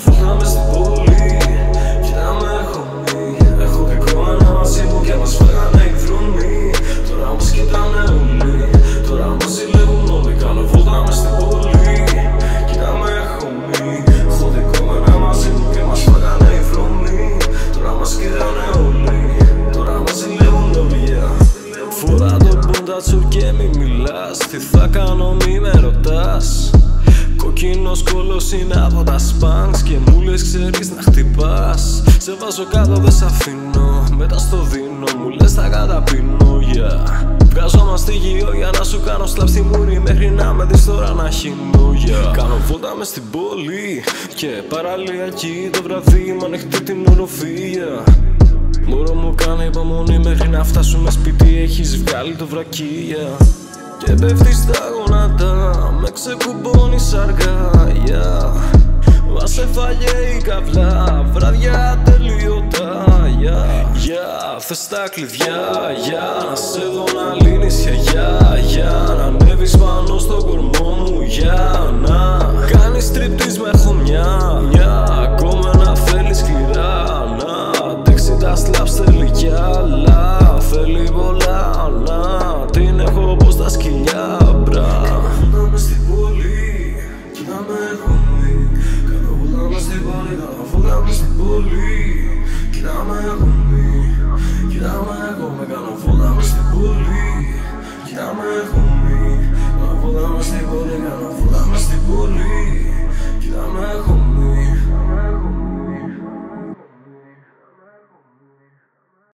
φώτα μες στην πόλη. Κοίτα με homie, έχω και κόμμενα μαζί μου και μας φάγανε οι δρόμοι. Τώρα μας κοιτάνε όλοι, τώρα μας ζηλεύουν όλοι. Κάνω φώτα μες στην πόλη. Κοίτα με homie, έχω και κόμμενα μαζί μου και μας φάγανε οι δρόμοι. Τώρα μας κοιτάνε όλοι, τώρα μας ζηλεύουν όλοι. Φορά το ποντάτσο και μη μιλάς. Τι θα κάνω μη με ρωτάς. Κοκκίνος κόλλος είναι από τα σπανς και μου λες ξέρεις να χτυπάς. Σε βάζω κάτω δεν σ' αφήνω, μετά στο δίνω μου λες θα καταπίνω, yeah. Βγάζω μαστίγιο για να σου κάνω slap στη μούρη μέχρι να με δεις τώρα να χύνω, yeah. Κάνω βόλτα μες στην πόλη και παραλιακή το βραδύ μ' ανοιχτή την οροφή, yeah. Μωρό μου κάνει υπομονή μέχρι να φτάσουμε σπίτι, έχεις βγάλει το βρακί, yeah. Και πέφτεις στα γόνατα, με ξεκουμπώνεις αργά, yeah. Μας σε φάγε η καβλά, βράδια ατελείωτα, yeah. Yeah, θες τα κλειδιά, yeah. Να σε δω να λύνεις χεριά, yeah. Να ανέβεις πάνω στο κορμό μου, yeah. Να κάνεις τρίπτης με χωμιά, yeah. Ακόμα να θέλεις σκληρά, να αντέξει τα slaps θέλει κι άλλα. Θέλει πολλά, να την έχω πως τα σκυλιά, μπρα. Κάνω μες στην πόλη, κοίτα με homie. Κάνω βόλτα μες στην πόλη, κάνω βόλτα μες στην πόλη. Κοίτα με homie.